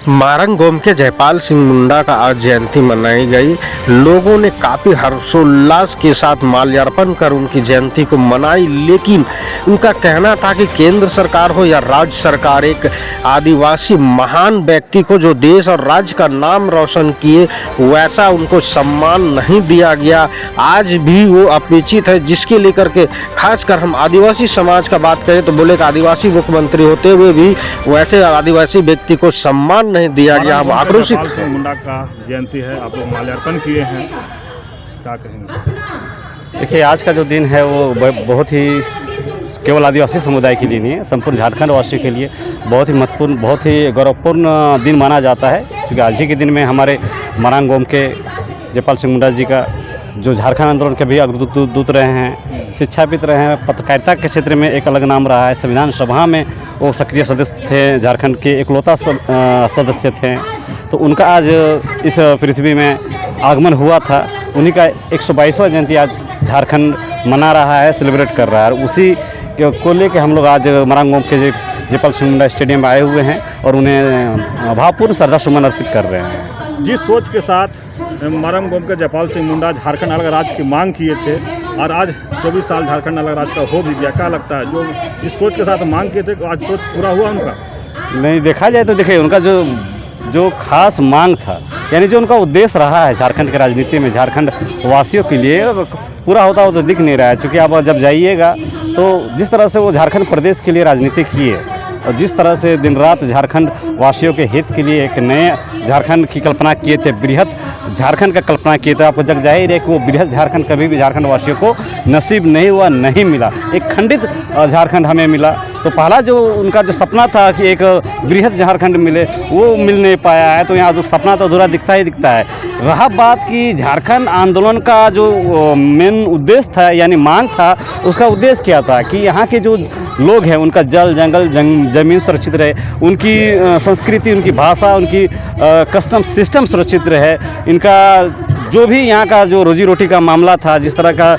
मारंगोम के जयपाल सिंह मुंडा का आज जयंती मनाई गई। लोगों ने काफी हर्षोल्लास के साथ माल्यार्पण कर उनकी जयंती को मनाई, लेकिन उनका कहना था कि केंद्र सरकार हो या राज्य सरकार, एक आदिवासी महान व्यक्ति को जो देश और राज्य का नाम रोशन किए वैसा उनको सम्मान नहीं दिया गया। आज भी वो अपेक्षित है, जिसके लेकर के खासकर हम आदिवासी समाज का बात करें तो बोले कि आदिवासी मुख्यमंत्री होते हुए भी वैसे आदिवासी व्यक्ति को सम्मान नहीं दिया गया। हम आक्रोशित। जयपाल सिंह मुंडा का जयंती है, आप लोग माल्यार्पण किए हैं, क्या कहेंगे? देखिए, आज का जो दिन है वो बहुत ही केवल आदिवासी समुदाय के लिए नहीं है, संपूर्ण झारखंड वासियों के लिए बहुत ही महत्वपूर्ण, बहुत ही गौरवपूर्ण दिन माना जाता है। क्योंकि आज ही के दिन में हमारे मारंगोम के जयपाल सिंह मुंडा जी का जो झारखंड आंदोलन के भी अग्रदूत रहे हैं, शिक्षाविद रहे हैं, पत्रकारिता के क्षेत्र में एक अलग नाम रहा है, संविधान सभा में वो सक्रिय सदस्य थे, झारखंड के इकलौता सदस्य थे। तो उनका आज इस पृथ्वी में आगमन हुआ था। उन्हीं का 122वां जयंती आज झारखंड मना रहा है, सेलिब्रेट कर रहा है। उसी को लेकर हम लोग आज मारंगोम के जयपाल सिंह मुंडा स्टेडियम में आए हुए हैं और उन्हें भावपूर्ण श्रद्धा सुमन अर्पित कर रहे हैं। जिस सोच के साथ मारंगोम के जयपाल सिंह मुंडा झारखंड अलग राज्य की मांग किए थे और आज 24 साल झारखंड अलग राज्य का हो भी गया, क्या लगता है? जो जिस सोच के साथ मांग किए थे आज सोच पूरा हुआ उनका? नहीं, देखा जाए तो देखिए, उनका जो खास मांग था, यानी जो उनका उद्देश्य रहा है झारखंड के राजनीति में, झारखंड वासियों के लिए पूरा होता हो तो दिख नहीं रहा है। क्योंकि आप जब जाइएगा तो जिस तरह से वो झारखंड प्रदेश के लिए राजनीति किए और जिस तरह से दिन रात झारखंड वासियों के हित के लिए एक नए झारखंड की कल्पना किए थे, बृहत झारखंड का कल्पना किए थे, आपको जग जाहिर है कि वो बृहत झारखंड कभी भी झारखंड वासियों को नसीब नहीं हुआ, नहीं मिला। एक खंडित झारखंड हमें मिला। तो पहला जो उनका जो सपना था कि एक बृहत झारखंड मिले, वो मिल नहीं पाया है। तो यहाँ जो सपना तो अधूरा दिखता ही दिखता है। रहा बात कि झारखंड आंदोलन का जो मेन उद्देश्य था, यानी मांग था, उसका उद्देश्य क्या था कि यहाँ के जो लोग हैं उनका जल जंगल ज़मीन सुरक्षित रहे, उनकी संस्कृति, उनकी भाषा, उनकी कस्टम सिस्टम सुरक्षित रहे, इनका जो भी यहाँ का जो रोजी रोटी का मामला था, जिस तरह का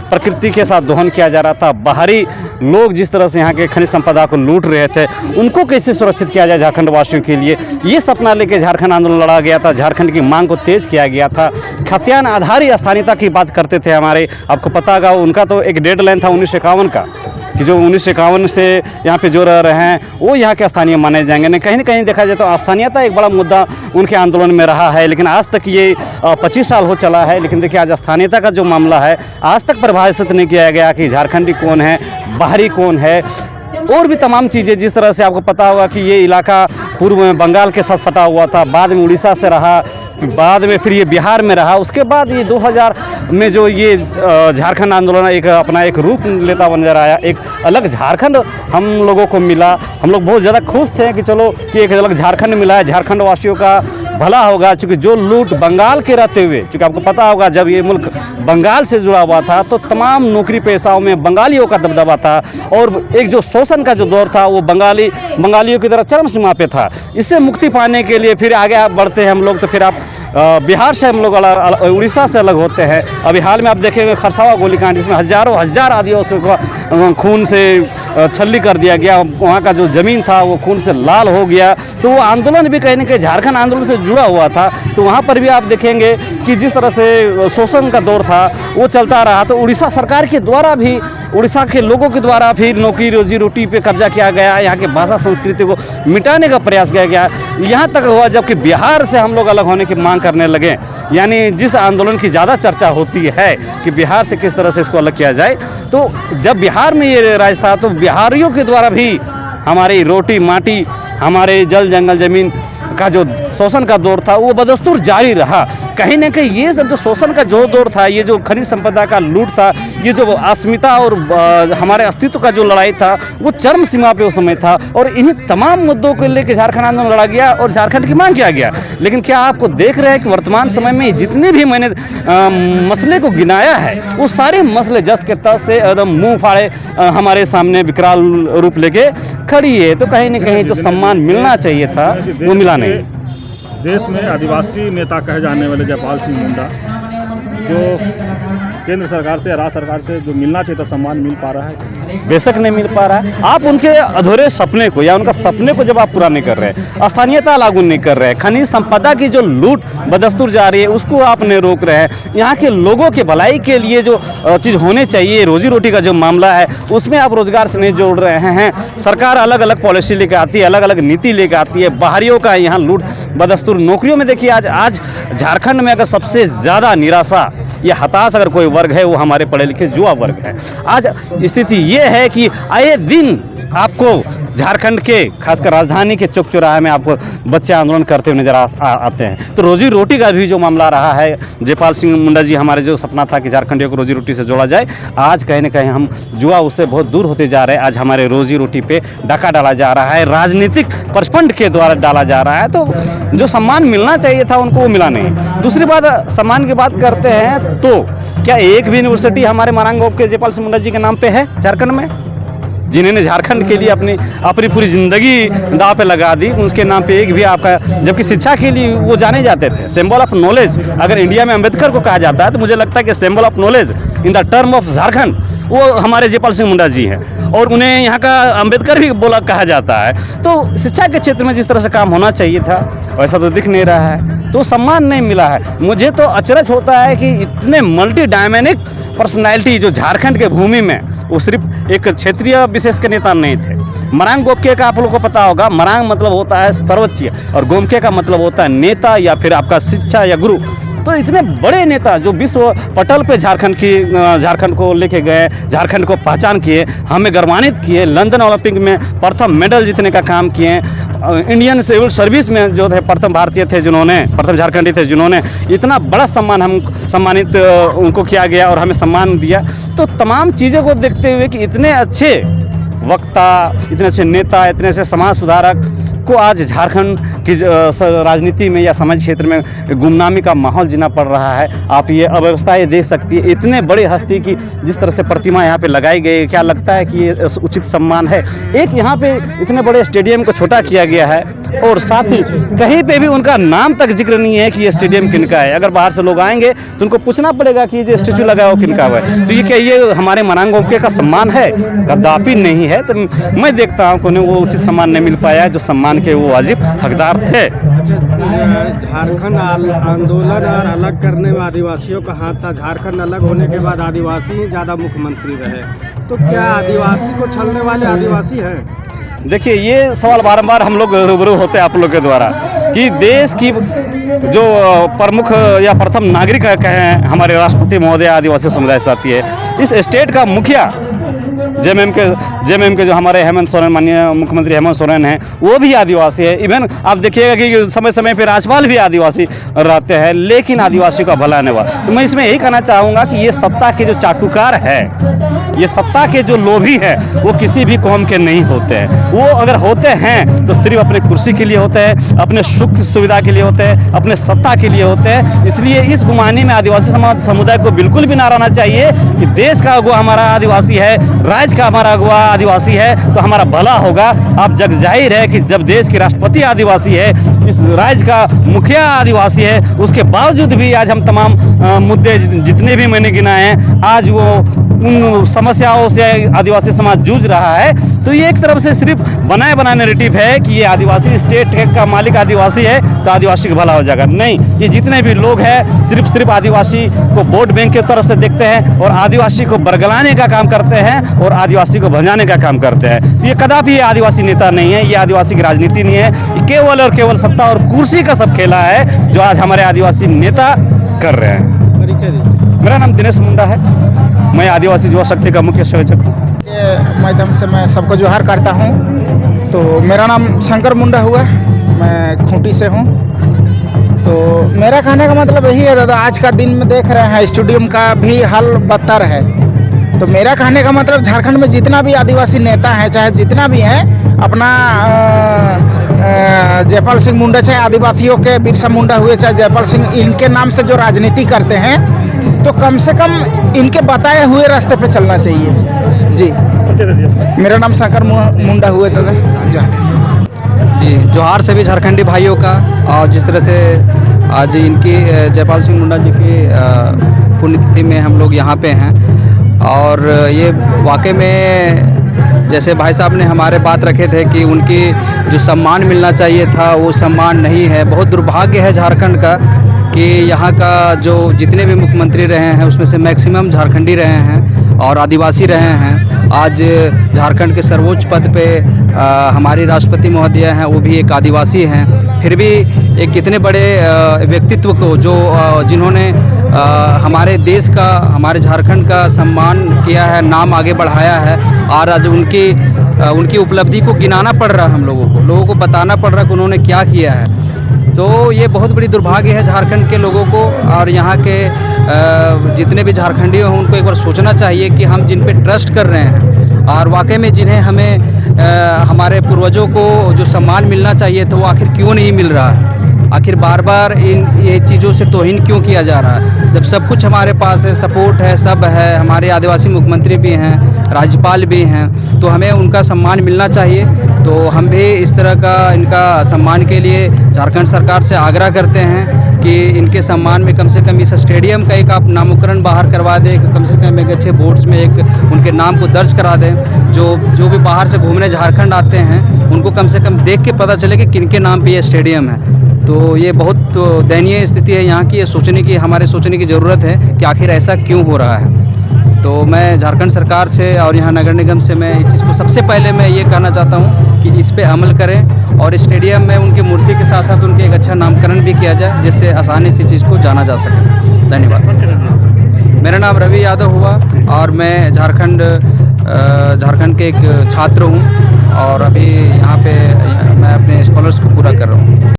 प्रकृति के साथ दोहन किया जा रहा था, बाहरी लोग जिस तरह से यहाँ के खनिज संपदा को लूट रहे थे, उनको कैसे सुरक्षित किया जाए झारखंड वासियों के लिए, ये सपना लेके झारखंड आंदोलन लड़ा गया था। झारखंड की मांग को तेज किया गया था। खतियान आधारित स्थानीयता की बात करते थे हमारे, आपको पता होगा उनका तो एक डेडलाइन था 1951 का, कि जो 1951 से यहाँ पे जो रह रहे हैं वो यहाँ के स्थानीय माने जाएंगे। नहीं, कहीं ना कहीं देखा जाए तो स्थानीयता एक बड़ा मुद्दा उनके आंदोलन में रहा है। लेकिन आज तक ये 25 साल हो चला है, लेकिन देखिए आज स्थानीयता का जो मामला है आज तक परिभाषित नहीं किया गया कि झारखंडी कौन है, बाहरी कौन है, और भी तमाम चीज़ें। जिस तरह से आपको पता होगा कि ये इलाका पूर्व में बंगाल के साथ सटा हुआ था, बाद में उड़ीसा से रहा, बाद में फिर ये बिहार में रहा, उसके बाद ये 2000 में जो ये झारखंड आंदोलन एक अपना एक रूप लेता नजर आया, एक अलग झारखंड हम लोगों को मिला। हम लोग बहुत ज़्यादा खुश थे कि चलो कि एक अलग झारखंड मिला है, झारखंड वासियों का भला होगा। चूँकि जो लूट बंगाल के रहते हुए, चूँकि आपको पता होगा जब ये मुल्क बंगाल से जुड़ा हुआ था तो तमाम नौकरी पेशाओं में बंगालियों का दबदबा था और एक जो शोषण का जो दौर था वो बंगालियों की तरह चरम सीमा पे था। इससे मुक्ति पाने के लिए फिर आगे आप बढ़ते हैं हम लोग, तो फिर आप बिहार से हम लोग उड़ीसा से अलग होते हैं। अभी हाल में आप देखेंगे खरसावा गोलीकांड, जिसमें हजारों हजार आदिवासियों को खून से छल्ली कर दिया गया, वहाँ का जो ज़मीन था वो खून से लाल हो गया। तो वो आंदोलन भी कहीं ना कहीं झारखंड आंदोलन से जुड़ा हुआ था। तो वहाँ पर भी आप देखेंगे कि जिस तरह से शोषण का दौर था वो चलता रहा। तो उड़ीसा सरकार के द्वारा भी, उड़ीसा के लोगों के द्वारा फिर नौकरी रोजी रोटी पे कब्जा किया गया, यहाँ के भाषा संस्कृति को मिटाने का प्रयास किया गया। यहाँ तक हुआ जबकि बिहार से हम लोग अलग होने की मांग करने लगे। यानी जिस आंदोलन की ज़्यादा चर्चा होती है कि बिहार से किस तरह से इसको अलग किया जाए, तो जब बिहार में ये राज था तो बिहारियों के द्वारा भी हमारी रोटी माटी, हमारे जल जंगल ज़मीन का जो शोषण का दौर था वो बदस्तूर जारी रहा। कहीं ना कहीं ये सब जो शोषण का जो दौर था, ये जो खनिज संपदा का लूट था, ये जो अस्मिता और हमारे अस्तित्व का जो लड़ाई था वो चरम सीमा पे उस समय था। और इन्हीं तमाम मुद्दों को लेकर झारखंड आंदोलन लड़ा गया और झारखंड की मांग किया गया। लेकिन क्या आपको देख रहे हैं कि वर्तमान समय में जितने भी मैंने मसले को गिनाया है वो सारे मसले जस के तस से एकदम मुँह फाड़े हमारे सामने विकराल रूप लेके खड़ी है। तो कहीं ना कहीं जो सम्मान मिलना चाहिए था वो मिला नहीं। देश में आदिवासी नेता कहे जाने वाले जयपाल सिंह मुंडा जो केंद्र सरकार से, राज्य सरकार से जो मिलना चाहिए था सम्मान मिल पा रहा है? बेशक नहीं मिल पा रहा है। आप उनके अधूरे सपने को या उनका सपने को जब आप पूरा नहीं कर रहे, स्थानीयता लागू नहीं कर रहे, खनिज संपदा की जो लूट बदस्तूर जा रही है उसको आप नहीं रोक रहे हैं, यहाँ के लोगों के भलाई के लिए जो चीज़ होने चाहिए, रोजी रोटी का जो मामला है उसमें आप रोजगार से नहीं जोड़ रहे हैं। सरकार अलग अलग पॉलिसी लेकर आती है, अलग अलग नीति लेकर आती है, बाहरियों का यहाँ लूट बदस्तूर। नौकरियों में देखिए आज झारखंड में अगर सबसे ज़्यादा निराशा या हताश अगर कोई वर्ग है वो हमारे पढ़े लिखे युवा वर्ग है। आज स्थिति ये है कि आए दिन आपको झारखंड के खासकर राजधानी के चौक चौराहे में आपको बच्चे आंदोलन करते हुए नजर आते हैं। तो रोजी रोटी का भी जो मामला रहा है, जयपाल सिंह मुंडा जी हमारे जो सपना था कि झारखंडियों को रोजी रोटी से जोड़ा जाए, आज कहीं ना कहीं हम युवा उससे बहुत दूर होते जा रहे हैं। आज हमारे रोजी रोटी पे डाका डाला जा रहा है, राजनीतिक परस्पंड के द्वारा डाला जा रहा है। तो जो सम्मान मिलना चाहिए था उनको वो मिला नहीं। दूसरी बात, सम्मान की बात करते हैं तो क्या एक भी यूनिवर्सिटी हमारे मारांग के जयपाल सिंह मुंडा जी के नाम पे है झारखंड में? जिन्होंने झारखंड के लिए अपनी पूरी ज़िंदगी दांव पे लगा दी, उसके नाम पे एक भी आपका, जबकि शिक्षा के लिए वो जाने जाते थे। सिंबल ऑफ नॉलेज अगर इंडिया में अंबेडकर को कहा जाता है तो मुझे लगता है कि symbol of knowledge in the term of Jharkhand वो हमारे जयपाल सिंह मुंडा जी हैं, और उन्हें यहाँ का अंबेडकर भी कहा जाता है। तो शिक्षा के क्षेत्र में जिस तरह से काम होना चाहिए था वैसा तो दिख नहीं रहा है, तो सम्मान नहीं मिला है। मुझे तो अचरज होता है कि इतने मल्टी डायमेनिक पर्सनैलिटी जो झारखंड के भूमि में, वो सिर्फ एक क्षेत्रीय विशेष के नेता नहीं थे। मरांग गोमके का आप लोगों को पता होगा, मरांग मतलब होता है सर्वोच्च और गोमके का मतलब होता है नेता या फिर आपका शिक्षा या गुरु। तो इतने बड़े नेता जो विश्व पटल पे झारखंड को लेके गए, झारखंड को पहचान किए, हमें गर्वान्वित किए, लंदन ओलंपिक में प्रथम मेडल जीतने का काम किए, इंडियन सिविल सर्विस में जो थे प्रथम भारतीय थे जिन्होंने, प्रथम झारखंडी थे जिन्होंने इतना बड़ा सम्मानित उनको किया गया और हमें सम्मान दिया। तो तमाम चीज़ों को देखते हुए कि इतने अच्छे वक्ता, इतने अच्छे नेता, इतने अच्छे समाज सुधारक को आज झारखंड की राजनीति में या समाज क्षेत्र में गुमनामी का माहौल जीना पड़ रहा है। आप ये अव्यवस्था देख सकती है। इतने बड़े हस्ती की जिस तरह से प्रतिमा यहाँ पे लगाई गई, क्या लगता है कि ये उचित सम्मान है? एक यहाँ पे इतने बड़े स्टेडियम को छोटा किया गया है और साथ ही कहीं पे भी उनका नाम तक जिक्र नहीं है कि ये स्टेडियम किनका है। अगर बाहर से लोग आएंगे तो उनको पूछना पड़ेगा कि ये जो स्टेचू लगा है वो किनका हुआ है। तो ये क्या ये हमारे मरांग गोमके का सम्मान है? कदापि नहीं है। तो मैं देखता हूँ कि उन्हें वो उचित सम्मान नहीं मिल पाया है जो सम्मान के वो वाजिब हकदार थे। झारखंड आंदोलन और अलग करने में आदिवासियों का हाथ था। झारखंड अलग होने के बाद आदिवासी ही ज़्यादा मुख्यमंत्री रहे, तो क्या आदिवासी को छलने वाले आदिवासी हैं? देखिए, ये सवाल बारंबार हम लोग रूबरू होते हैं आप लोग के द्वारा कि देश की जो प्रमुख या प्रथम नागरिक कहें हमारे राष्ट्रपति महोदय आदिवासी समुदाय से आती है। इस स्टेट का मुखिया जेएमएम के जो हमारे हेमंत सोरेन, माननीय मुख्यमंत्री हेमंत सोरेन हैं, वो भी आदिवासी है। इवन आप देखिएगा कि समय समय पर राज्यपाल भी आदिवासी रहते हैं, लेकिन आदिवासी का भला नहीं हुआ। तो मैं इसमें यही कहना चाहूँगा कि ये सत्ता के जो चाटुकार है, ये सत्ता के जो लोभी है, वो किसी भी कौम के नहीं होते हैं। वो अगर होते हैं तो सिर्फ अपने कुर्सी के लिए होते हैं, अपने सुख सुविधा के लिए होते हैं, अपने सत्ता के लिए होते हैं। इसलिए इस गुमानी में आदिवासी समुदाय को बिल्कुल भी ना रहना चाहिए कि देश का अगुआ हमारा आदिवासी है, राज्य का हमारा अगुआ आदिवासी है तो हमारा भला होगा। आप जग जाहिर है कि जब देश के राष्ट्रपति आदिवासी है, इस राज्य का मुखिया आदिवासी है, उसके बावजूद भी आज हम तमाम मुद्दे जितने भी मैंने गिनाए हैं, आज वो उन समस्याओं से आदिवासी समाज जूझ रहा है। तो ये एक तरफ से सिर्फ बनाए नैरेटिव है कि ये आदिवासी स्टेट का मालिक आदिवासी है तो आदिवासी का भला हो जाएगा। नहीं, ये जितने भी लोग हैं सिर्फ आदिवासी को वोट बैंक की तरफ से देखते हैं और आदिवासी को बरगलाने का काम करते हैं और आदिवासी को भजाने का काम करते हैं। तो ये कदापि ये आदिवासी नेता नहीं है, ये आदिवासी की राजनीति नहीं है। ये केवल और केवल सत्ता और कुर्सी का सब खेला है जो आज हमारे आदिवासी नेता कर रहे हैं। मेरा नाम दिनेश मुंडा है, मैं आदिवासी युवा शक्ति का मुख्य संयोजक हूँ। के माध्यम से मैं सबको जोहार करता हूँ। तो मेरा नाम शंकर मुंडा हुआ, मैं खूंटी से हूँ। तो मेरा कहने का मतलब यही है दादा, आज का दिन में देख रहे हैं स्टेडियम का भी हाल बदतर है। तो मेरा कहने का मतलब झारखंड में जितना भी आदिवासी नेता है, चाहे जितना भी है, अपना जयपाल सिंह मुंडा, चाहे आदिवासियों के बिरसा मुंडा हुए, चाहे जयपाल सिंह, इनके नाम से जो राजनीति करते हैं, तो कम से कम इनके बताए हुए रास्ते पे चलना चाहिए। जी, मेरा नाम शंकर मुंडा हुए दादा जी। जोहार सभी झारखंडी भाइयों का। और जिस तरह से आज इनकी जयपाल सिंह मुंडा जी की पुण्यतिथि में हम लोग यहाँ पे हैं, और ये वाकई में जैसे भाई साहब ने हमारे बात रखे थे कि उनकी जो सम्मान मिलना चाहिए था वो सम्मान नहीं है। बहुत दुर्भाग्य है झारखंड का कि यहाँ का जो जितने भी मुख्यमंत्री रहे हैं उसमें से मैक्सिमम झारखंडी रहे हैं और आदिवासी रहे हैं। आज झारखंड के सर्वोच्च पद पे हमारी राष्ट्रपति महोदय हैं, वो भी एक आदिवासी हैं। फिर भी एक इतने बड़े व्यक्तित्व को जो जिन्होंने हमारे देश का, हमारे झारखंड का सम्मान किया है, नाम आगे बढ़ाया है, और आज उनकी उपलब्धि को गिनाना पड़ रहा है हम लोगों को बताना पड़ रहा है कि उन्होंने क्या किया है। तो ये बहुत बड़ी दुर्भाग्य है झारखंड के लोगों को, और यहाँ के जितने भी झारखंडी हों उनको एक बार सोचना चाहिए कि हम जिन पे ट्रस्ट कर रहे हैं और वाकई में जिन्हें हमें हमारे पूर्वजों को जो सम्मान मिलना चाहिए था वो आखिर क्यों नहीं मिल रहा है। आखिर बार बार ये चीज़ों से तौहीन क्यों किया जा रहा है, जब सब कुछ हमारे पास है, सपोर्ट है, सब है, हमारे आदिवासी मुख्यमंत्री भी हैं, राज्यपाल भी हैं, तो हमें उनका सम्मान मिलना चाहिए। तो हम भी इस तरह का इनका सम्मान के लिए झारखंड सरकार से आग्रह करते हैं कि इनके सम्मान में कम से कम इस स्टेडियम का एक आप नामकरण बाहर करवा दें, कम से कम एक अच्छे बोर्ड्स में एक उनके नाम को दर्ज करा दें। जो भी बाहर से घूमने झारखंड आते हैं उनको कम से कम देख के पता चले कि किनके नाम पे ये स्टेडियम है। तो ये बहुत दयनीय स्थिति है यहाँ की, ये हमारे सोचने की ज़रूरत है कि आखिर ऐसा क्यों हो रहा है। तो मैं झारखंड सरकार से और यहाँ नगर निगम से मैं इस चीज़ को सबसे पहले मैं ये कहना चाहता हूँ कि इस पे अमल करें और स्टेडियम में उनकी मूर्ति के साथ साथ उनके एक अच्छा नामकरण भी किया जाए, जिससे आसानी से चीज़ को जाना जा सके। धन्यवाद। मेरा नाम रवि यादव हुआ और मैं झारखंड के एक छात्र हूँ और अभी यहाँ पे मैं अपने स्कॉलर्स को पूरा कर रहा हूँ।